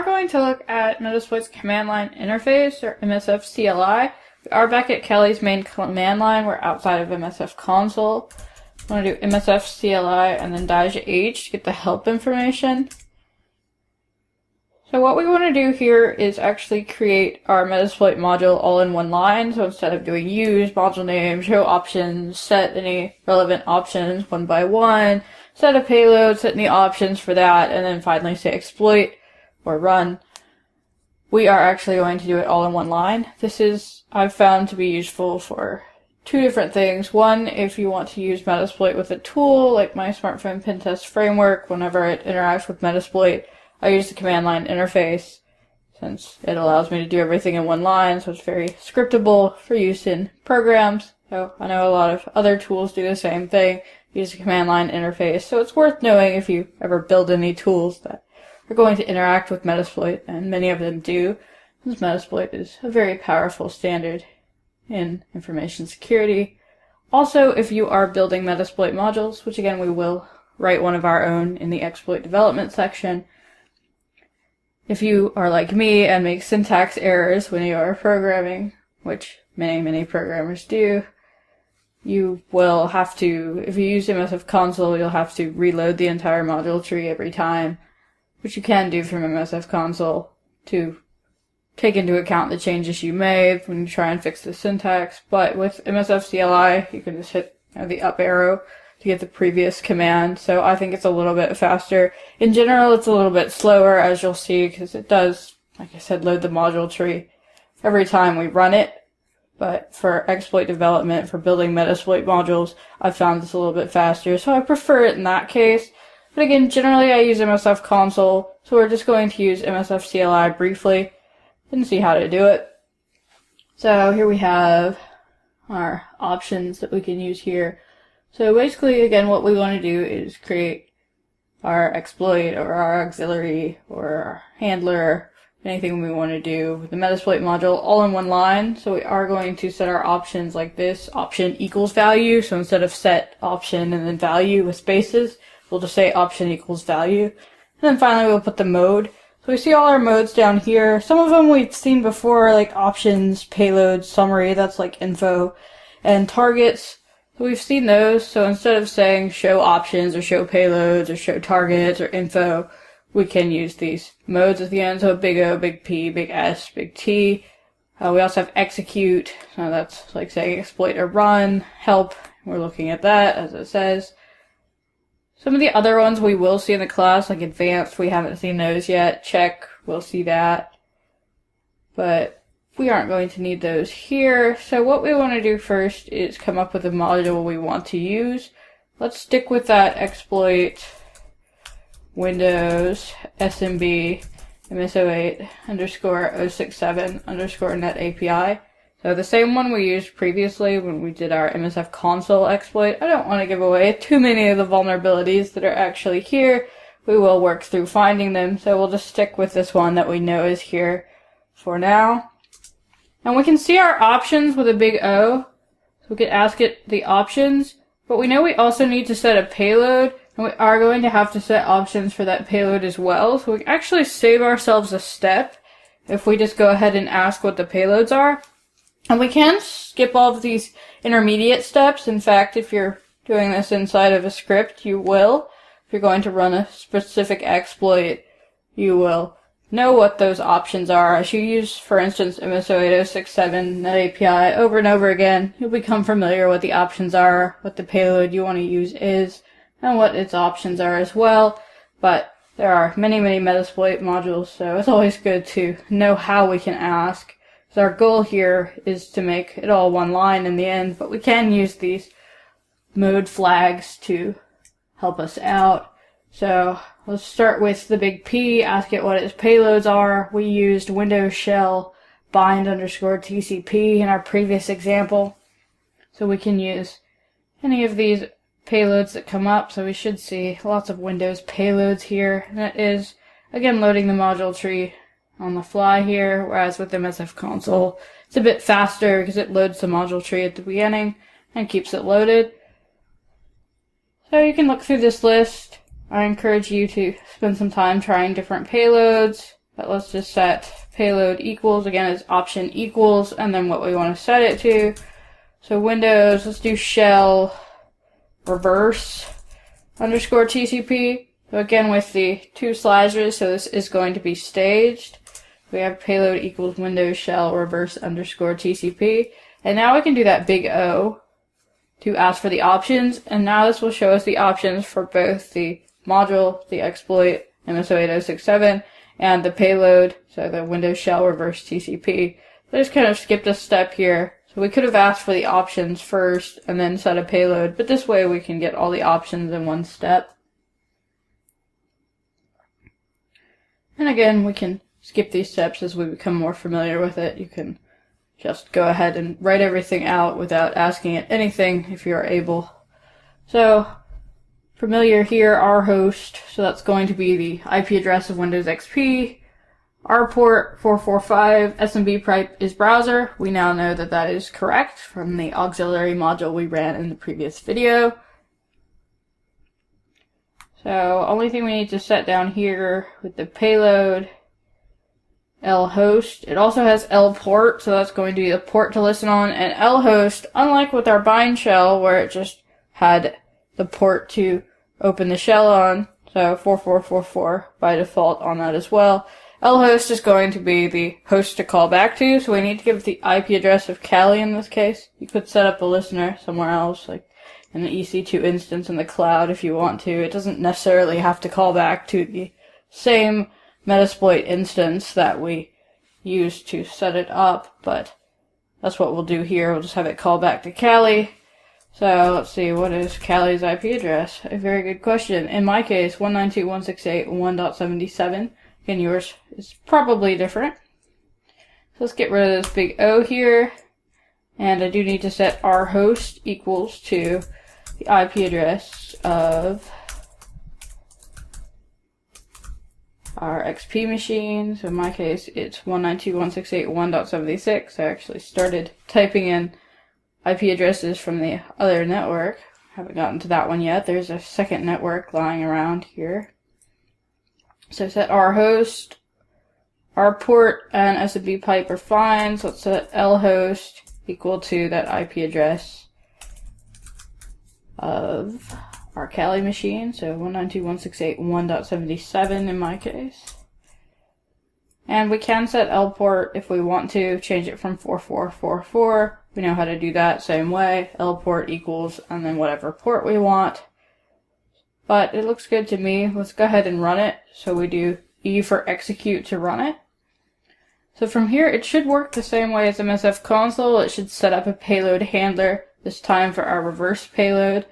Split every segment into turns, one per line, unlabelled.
are going to look at Metasploit's command line interface, or MSF CLI. We are back at Kelly's main command line. We're outside of MSF console. I want to do MSF CLI and then -H to get the help information. So what we want to do here is actually create our Metasploit module all in one line. So instead of doing use, module name, show options, set any relevant options one by one, set a payload, set any options for that, and then finally say exploit or run. We are actually going to do it all in one line. This is, I've found to be useful for two different things. One, if you want to use Metasploit with a tool, like my smartphone pen test framework, whenever it interacts with Metasploit, I use the command line interface since it allows me to do everything in one line, so it's very scriptable for use in programs. So I know a lot of other tools do the same thing, use the command line interface, so it's worth knowing if you ever build any tools that are going to interact with Metasploit, and many of them do, since Metasploit is a very powerful standard in information security. Also, if you are building Metasploit modules, which again we will write one of our own in the exploit development section, if you are like me and make syntax errors when you are programming, which many programmers do, you will have to, if you use MSF console, you'll have to reload the entire module tree every time, which you can do from MSF console to take into account the changes you made when you try and fix the syntax. But with MSF CLI, you can just hit the up arrow to get the previous command, so I think it's a little bit faster. In general, it's a little bit slower, as you'll see, because it does, like I said, load the module tree every time we run it. But for exploit development, for building Metasploit modules, I've found this a little bit faster, so I prefer it in that case. But again, generally I use MSF console, so we're just going to use MSF CLI briefly and see how to do it. So here we have our options that we can use here. So basically, again, what we want to do is create our exploit or our auxiliary or our handler, anything we want to do with the Metasploit module all in one line. So we are going to set our options like this, option equals value. So instead of set option and then value with spaces, we'll just say option equals value. And then finally we'll put the mode. So we see all our modes down here. Some of them we've seen before, like options, payload, summary, that's like info, and targets. So we've seen those, so instead of saying show options or show payloads or show targets or info, we can use these modes at the end. So big O, big P, big S, big T. We also have execute, so that's like saying exploit or run, help, we're looking at that as it says. Some of the other ones we will see in the class, like advanced, we haven't seen those yet. Check, we'll see that. But we aren't going to need those here. So what we want to do first is come up with a module we want to use. Let's stick with that exploit Windows SMB MS08 _ 067 _ net API. So the same one we used previously when we did our MSF console exploit. I don't want to give away too many of the vulnerabilities that are actually here. We will work through finding them, so we'll just stick with this one that we know is here for now. And we can see our options with a big O, so we could ask it the options, but we know we also need to set a payload, and we are going to have to set options for that payload as well, so we can actually save ourselves a step if we just go ahead and ask what the payloads are. And we can skip all of these intermediate steps. In fact, if you're doing this inside of a script, you will. If you're going to run a specific exploit, you will know what those options are. As you use, for instance, MS08067 Net API over and over again, you'll become familiar with the options are, what the payload you want to use is, and what its options are as well. But there are many Metasploit modules, so it's always good to know how we can ask. So our goal here is to make it all one line in the end, but we can use these mode flags to help us out. So let's start with the big P, ask it what its payloads are. We used Windows shell bind _ TCP in our previous example. So we can use any of these payloads that come up. So we should see lots of Windows payloads here. And it is, again, loading the module tree on the fly here, whereas with MSF console, it's a bit faster because it loads the module tree at the beginning and keeps it loaded. So you can look through this list. I encourage you to spend some time trying different payloads, But let's just set payload equals, again it's option equals, and then what we want to set it to. So Windows, let's do shell reverse underscore TCP. So again with the two slashers, so this is going to be staged. We have payload equals Windows shell reverse underscore TCP. And now we can do that big O to ask for the options, and now this will show us the options for both the module, the exploit, MSO8067, and the payload, so the Windows shell reverse TCP. I just kind of skipped a step here. So we could have asked for the options first and then set a payload, but this way we can get all the options in one step. And again, we can skip these steps as we become more familiar with it. You can just go ahead and write everything out without asking it anything if you are able. So, familiar here, our host, so that's going to be the IP address of Windows XP. Our port 445, SMB pipe is browser. We now know that that is correct from the auxiliary module we ran in the previous video. So, only thing we need to set down here with the payload, lhost. It also has lport, so that's going to be the port to listen on. And lhost, unlike with our bind shell, where it just had the port to open the shell on, so 4444 by default on that as well. Lhost is going to be the host to call back to, so we need to give the IP address of Kali in this case. You could set up a listener somewhere else, like in the EC2 instance in the cloud if you want to. It doesn't necessarily have to call back to the same Metasploit instance that we used to set it up, but that's what we'll do here. We'll just have it call back to Kali. So let's see, what is Kali's IP address? A very good question. In my case, 192.168.1.77. Again, yours is probably different. So let's get rid of this big O here. And I do need to set our host equals to the IP address of our XP machine. So in my case, it's 192.168.1.76. I actually started typing in IP addresses from the other network. Haven't gotten to that one yet. There's a second network lying around here. So set our host, our port, and SMB pipe are fine. So let's set lhost equal to that IP address of our Kali machine, so 192.168.1.77 in my case. And we can set lport if we want to, change it from 4444. We know how to do that same way. Lport equals, and then whatever port we want. But it looks good to me. Let's go ahead and run it. So we do E for execute to run it. So from here, it should work the same way as MSF console. It should set up a payload handler, this time for our reverse payload.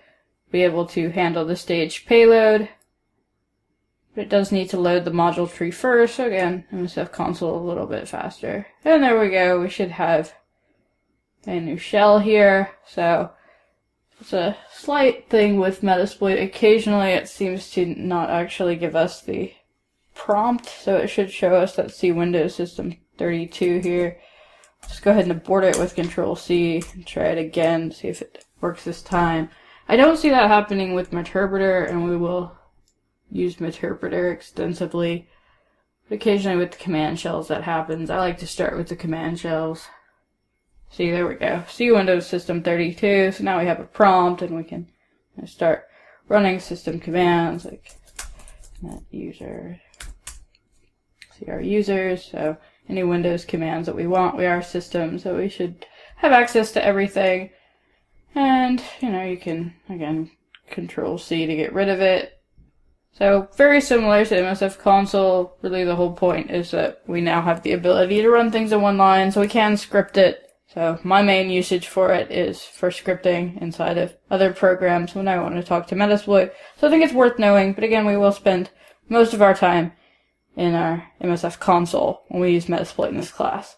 Be able to handle the staged payload. But it does need to load the module tree first. So again, MSF console a little bit faster. And there we go. We should have a new shell here. So it's a slight thing with Metasploit. Occasionally it seems to not actually give us the prompt. So it should show us that C Windows System 32 here. Just go ahead and abort it with Control-C and try it again, see if it works this time. I don't see that happening with Meterpreter, and we will use Meterpreter extensively. But occasionally with the command shells that happens. I like to start with the command shells. See, there we go. See Windows System 32. So now we have a prompt, and we can start running system commands like net user. See our users. So any Windows commands that we want. We are system, so we should have access to everything. And, you can, again, Control-C to get rid of it. So, very similar to MSF console. Really the whole point is that we now have the ability to run things in one line, so we can script it. So, my main usage for it is for scripting inside of other programs when I want to talk to Metasploit. So I think it's worth knowing, but again, we will spend most of our time in our MSF console when we use Metasploit in this class.